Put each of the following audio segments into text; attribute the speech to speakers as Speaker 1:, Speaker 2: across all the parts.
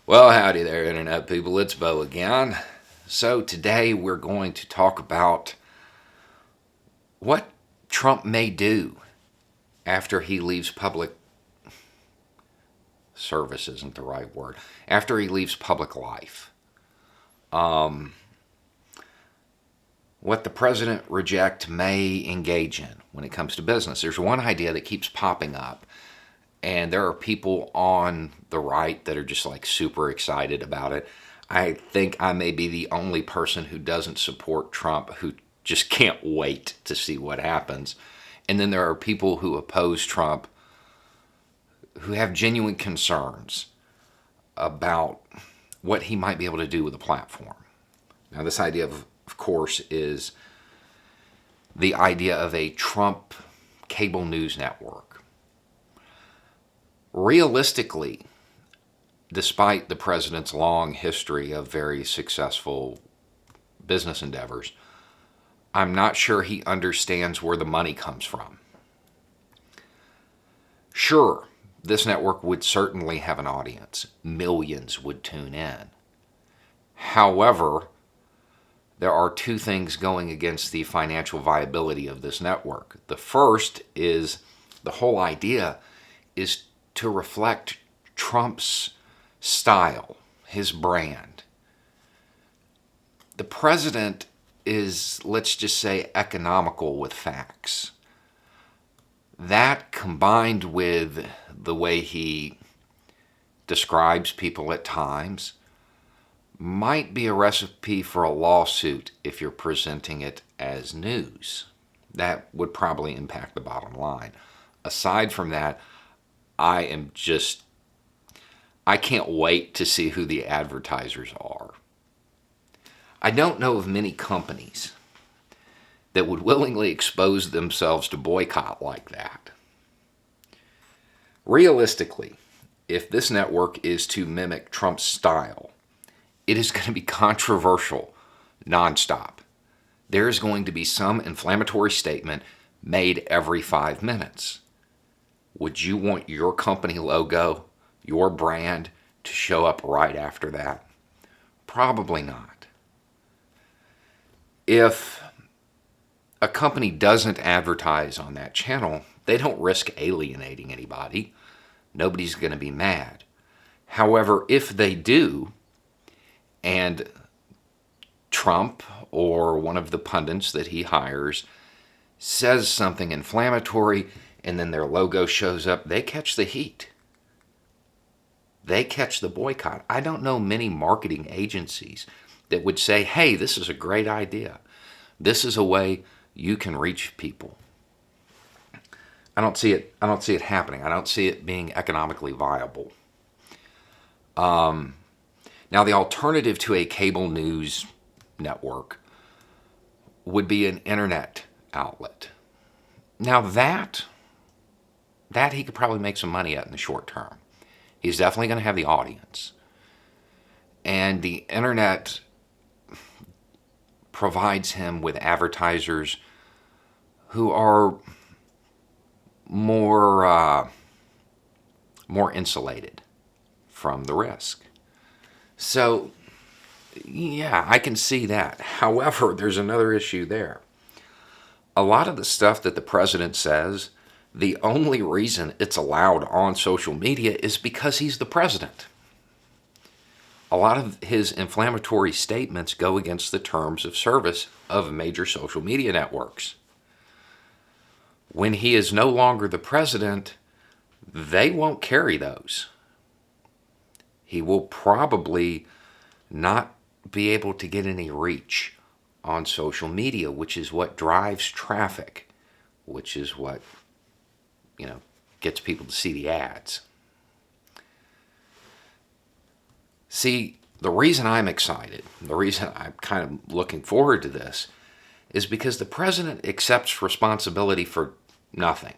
Speaker 1: Well, howdy there, Internet people. It's Bo again. So, today we're going to talk about what Trump may do after he leaves public service, isn't the right word, after he leaves public life. What the president reject may engage in when it comes to business. There's one idea that keeps popping up, and there are people on the right that are just like super excited about it. I think I may be the only person who doesn't support Trump who just can't wait to see what happens. And then there are people who oppose Trump who have genuine concerns about what he might be able to do with a platform. Now, this idea, of course, is the idea of a Trump cable news network. Realistically, despite the president's long history of very successful business endeavors, I'm not sure he understands where the money comes from. Sure, this network would certainly have an audience. Millions would tune in. However, there are two things going against the financial viability of this network. The first is the whole idea is to reflect Trump's style, his brand. The president is, let's just say, economical with facts. That combined with the way he describes people at times might be a recipe for a lawsuit if you're presenting it as news. That would probably impact the bottom line. Aside from that, I can't wait to see who the advertisers are. I don't know of many companies that would willingly expose themselves to boycott like that. Realistically, if this network is to mimic Trump's style, it is going to be controversial nonstop. There is going to be some inflammatory statement made every 5 minutes. Would you want your company logo, your brand, to show up right after that? Probably not. If a company doesn't advertise on that channel, they don't risk alienating anybody. Nobody's going to be mad. However, if they do, and Trump or one of the pundits that he hires says something inflammatory and then their logo shows up, they catch the heat. They catch the boycott. I don't know many marketing agencies that would say, hey, this is a great idea. This is a way you can reach people. I don't see it happening. I don't see it being economically viable. Now, the alternative to a cable news network would be an internet outlet. Now, that he could probably make some money at in the short term. He's definitely going to have the audience. And the internet provides him with advertisers who are more insulated from the risk. So, yeah, I can see that. However, there's another issue there. A lot of the stuff that the president says, the only reason it's allowed on social media is because he's the president. A lot of his inflammatory statements go against the terms of service of major social media networks. When he is no longer the president, they won't carry those. He will probably not be able to get any reach on social media, which is what drives traffic, which is what, gets people to see the ads. See, the reason I'm excited, the reason I'm kind of looking forward to this, is because the president accepts responsibility for nothing.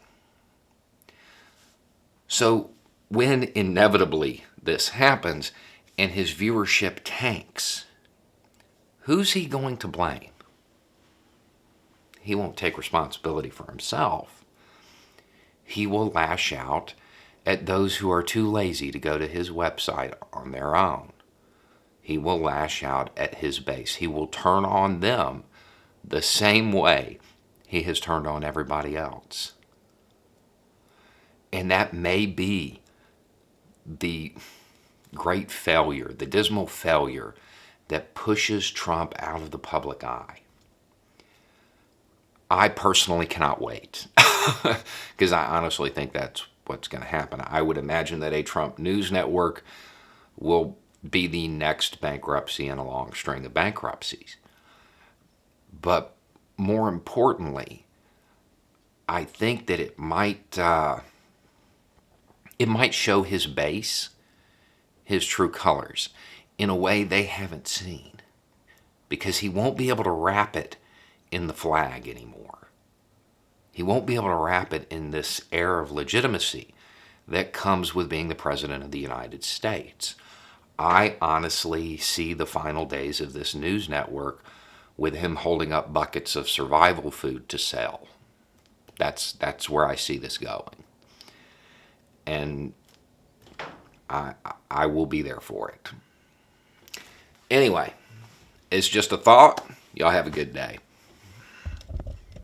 Speaker 1: So when inevitably this happens and his viewership tanks, who's he going to blame? He won't take responsibility for himself. He will lash out at those who are too lazy to go to his website on their own. He will lash out at his base. He will turn on them the same way he has turned on everybody else. And that may be the great failure, the dismal failure that pushes Trump out of the public eye. I personally cannot wait because I honestly think that's what's going to happen. I would imagine that a Trump news network will be the next bankruptcy in a long string of bankruptcies. But more importantly, I think that it might show his base, his true colors, in a way they haven't seen, because he won't be able to wrap it in the flag anymore. He won't be able to wrap it in this air of legitimacy that comes with being the President of the United States. I honestly see the final days of this news network with him holding up buckets of survival food to sell. That's where I see this going. And I will be there for it. Anyway, it's just a thought. Y'all have a good day.